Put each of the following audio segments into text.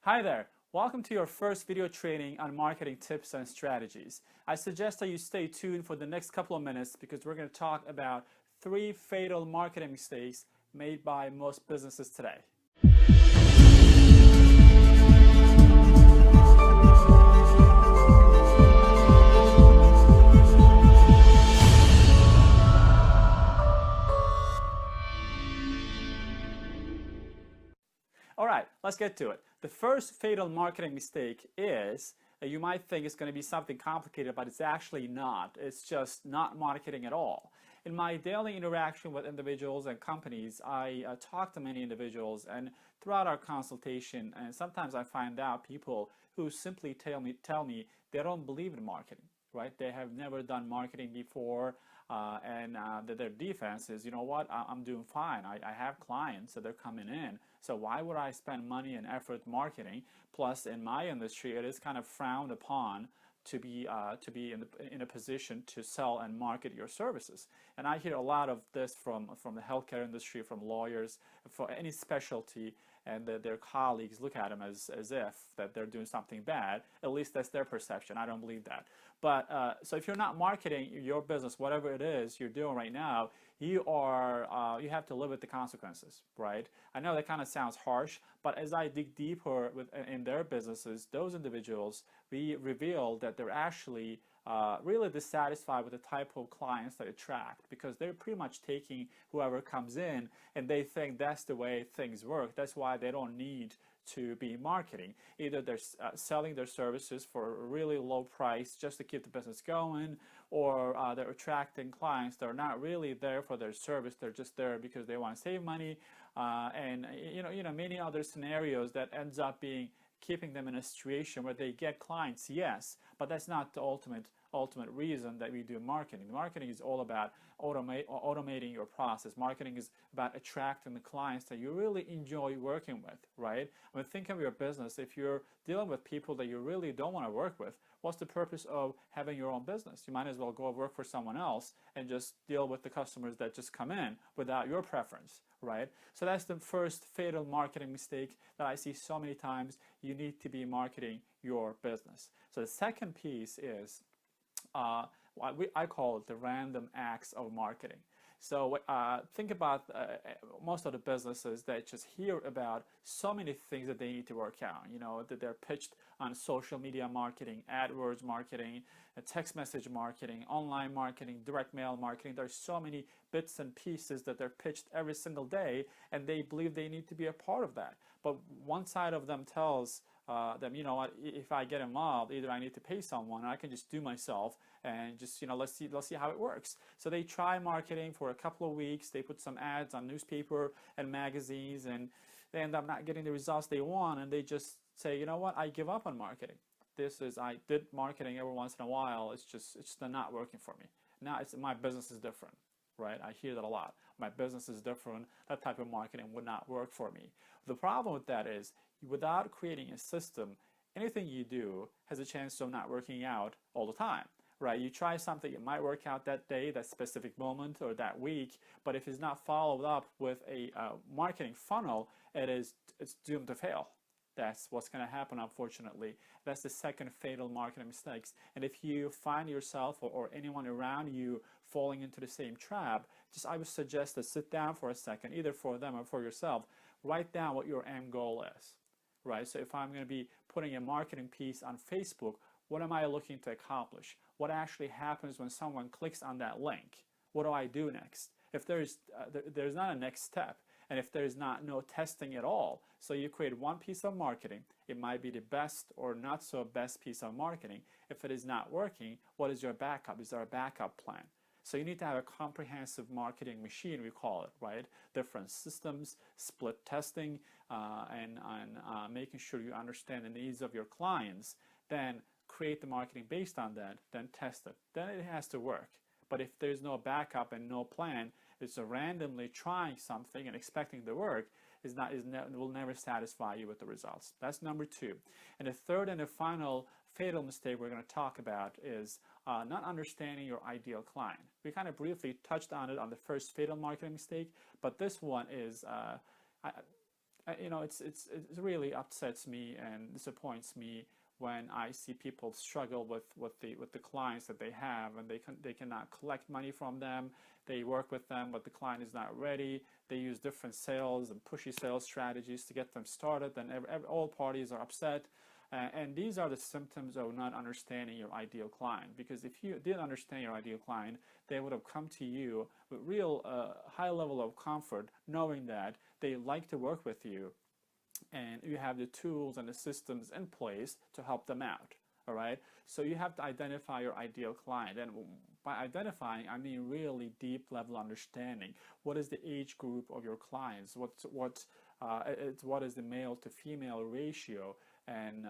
Hi there, welcome to your first video training on marketing tips and strategies. I suggest that you stay tuned for the next couple of minutes because we're going to talk about 3 fatal marketing mistakes made by most businesses today. All right, let's get to it. The first fatal marketing mistake is you might think it's going to be something complicated, but it's actually not. It's just not marketing at all. In my daily interaction with individuals and companies, I talk to many individuals, and throughout our consultation, and sometimes I find out people who simply tell me they don't believe in marketing, right? They have never done marketing before. Their defense is, you know what, I'm doing fine. I have clients, so they're coming in. So why would I spend money and effort marketing? Plus, in my industry, it is kind of frowned upon to be in a position to sell and market your services. And I hear a lot of this from the healthcare industry, from lawyers, for any specialty, and their colleagues look at them as if that they're doing something bad. At least that's their perception. I don't believe that. But so if you're not marketing your business, whatever it is you're doing right now, you have to live with the consequences, right? I know that kind of sounds harsh, but as I dig deeper in their businesses, those individuals, we reveal that they're actually really dissatisfied with the type of clients they attract, because they're pretty much taking whoever comes in and they think that's the way things work. That's why they don't need to be marketing. Either they're selling their services for a really low price just to keep the business going, or they're attracting clients that are not really there for their service. They're just there because they want to save money, and many other scenarios that ends up being keeping them in a situation where they get clients, yes, but that's not the ultimate reason that we do marketing. Marketing is all about automating your process. Marketing is about attracting the clients that you really enjoy working with, right? I mean, think of your business. If you're dealing with people that you really don't want to work with, what's the purpose of having your own business? You might as well go work for someone else and just deal with the customers that just come in without your preference, right? So that's the first fatal marketing mistake that I see so many times. You need to be marketing your business. So the second piece is I call it the random acts of marketing. So think about most of the businesses that just hear about so many things that they need to work out. You know, that they're pitched on social media marketing, AdWords marketing, text message marketing, online marketing, direct mail marketing. There's so many bits and pieces that they're pitched every single day, and they believe they need to be a part of that. But one side of them tells them, you know what, if I get involved, either I need to pay someone, or I can just do myself, and just, let's see how it works. So they try marketing for a couple of weeks. They put some ads on newspaper and magazines, and they end up not getting the results they want, and they just say, you know what, I give up on marketing. I did marketing every once in a while. It's just not working for me. Now my business is different, right? I hear that a lot. My business is different. That type of marketing would not work for me. The problem with that is, without creating a system, anything you do has a chance of not working out all the time, right? You try something, it might work out that day, that specific moment, or that week, but if it's not followed up with a marketing funnel, it's doomed to fail. That's what's going to happen, unfortunately. That's the second fatal marketing mistakes. And if you find yourself or anyone around you falling into the same trap, I would suggest to sit down for a second, either for them or for yourself. Write down what your end goal is, right? So if I'm going to be putting a marketing piece on Facebook, what am I looking to accomplish? What actually happens when someone clicks on that link? What do I do next? If there's not a next step, and if there's no testing at all, so you create one piece of marketing, it might be the best or not so best piece of marketing. If it is not working, what is your backup? Is there a backup plan? So you need to have a comprehensive marketing machine, we call it, right? Different systems, split testing, and making sure you understand the needs of your clients. Then create the marketing based on that, then test it. Then it has to work. But if there's no backup and no plan, it's randomly trying something and expecting to work, will never satisfy you with the results. That's number 2. And the third and the final fatal mistake we're going to talk about is not understanding your ideal client. We kind of briefly touched on it on the first fatal marketing mistake, but this one is you know, it really upsets me and disappoints me when I see people struggle with the clients that they have, and they cannot collect money from them. They work with them, but the client is not ready. They use different sales and pushy sales strategies to get them started, and all parties are upset. And these are the symptoms of not understanding your ideal client. Because if you did understand your ideal client, they would have come to you with real high level of comfort, knowing that they like to work with you, and you have the tools and the systems in place to help them out. All right, so you have to identify your ideal client, and by identifying, I mean really deep level understanding. What is the age group of your clients? What is the male to female ratio? And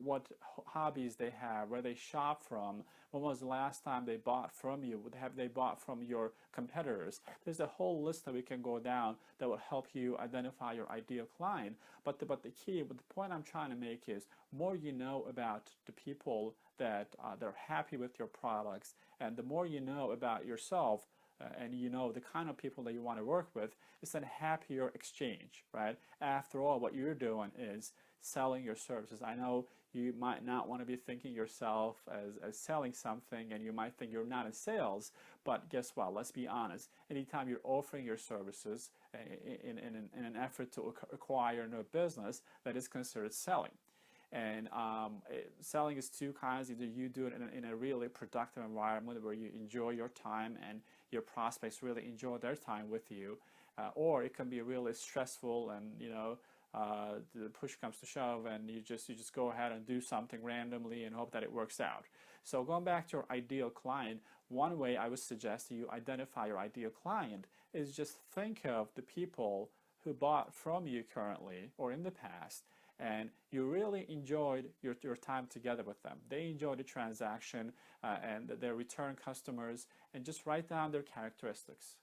what hobbies they have, where they shop from, when was the last time they bought from you, have they bought from your competitors? There's a whole list that we can go down that will help you identify your ideal client. But the point I'm trying to make is, more you know about the people that are happy with your products, and the more you know about yourself, and you know the kind of people that you want to work with, it's a happier exchange, right? After all, what you're doing is selling your services. I know you might not want to be thinking yourself as selling something, and you might think you're not in sales, but guess what? Let's be honest. Anytime you're offering your services in an effort to acquire a new business, that is considered selling. And selling is two kinds. Either you do it in a really productive environment where you enjoy your time and your prospects really enjoy their time with you, or it can be really stressful, and you know, the push comes to shove, and you just go ahead and do something randomly and hope that it works out. So going back to your ideal client, one way I would suggest you identify your ideal client is just think of the people who bought from you currently or in the past, and you really enjoyed your time together with them. They enjoyed the transaction, and their return customers, and just write down their characteristics.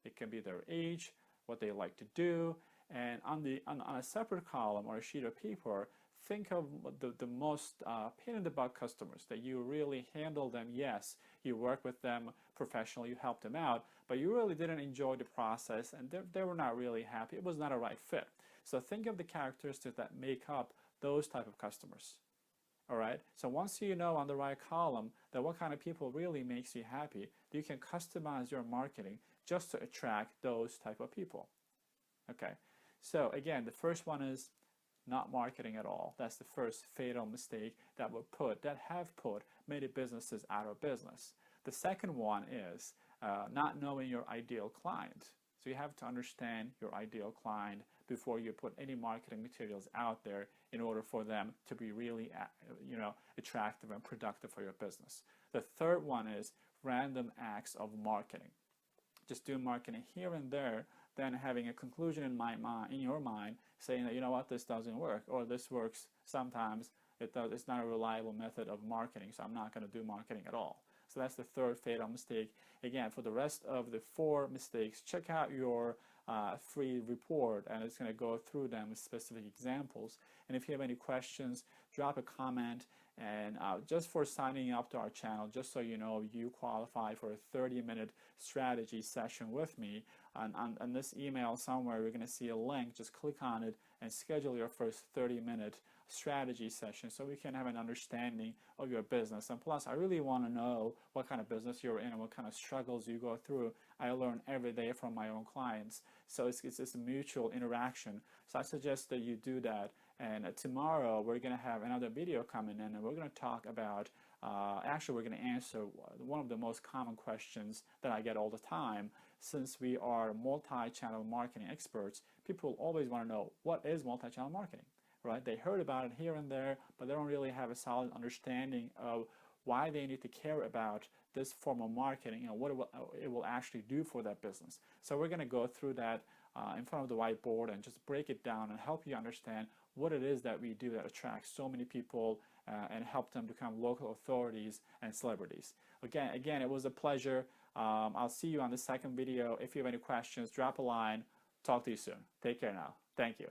It can be their age, what they like to do, and on a separate column or a sheet of paper, think of the most pain in the butt customers that you really handle them. Yes, you work with them professionally, you help them out, but you really didn't enjoy the process, and they were not really happy. It was not a right fit. So think of the characteristics that make up those type of customers. All right, so once you know on the right column that what kind of people really makes you happy, you can customize your marketing just to attract those type of people. Okay, so again, the first one is not marketing at all. That's the first fatal mistake that have put many businesses out of business. The second one is not knowing your ideal client. So you have to understand your ideal client before you put any marketing materials out there in order for them to be really, attractive and productive for your business. The third one is random acts of marketing. Just do marketing here and there, then having a conclusion in your mind saying that, you know what, this doesn't work, or this works sometimes. It's not a reliable method of marketing, so I'm not going to do marketing at all. So that's the third fatal mistake. Again, for the rest of the 4 mistakes, check out your free report, and it's going to go through them with specific examples. And if you have any questions, drop a comment. And just for signing up to our channel, just so you know, you qualify for a 30-minute strategy session with me. On this email somewhere, you're going to see a link. Just click on it and schedule your first 30-minute strategy session so we can have an understanding of your business. And plus, I really want to know what kind of business you're in and what kind of struggles you go through. I learn every day from my own clients, so it's a mutual interaction. So I suggest that you do that. And tomorrow we're going to have another video coming in, and we're going to talk about actually we're going to answer one of the most common questions that I get all the time. Since we are multi-channel marketing experts, people always want to know, what is multi-channel marketing, right? They heard about it here and there, but they don't really have a solid understanding of why they need to care about this form of marketing and what it will actually do for that business. So we're going to go through that in front of the whiteboard and just break it down and help you understand what it is that we do that attracts so many people and help them become local authorities and celebrities. Again, it was a pleasure. I'll see you on the second video. If you have any questions, drop a line. Talk to you soon. Take care now. Thank you.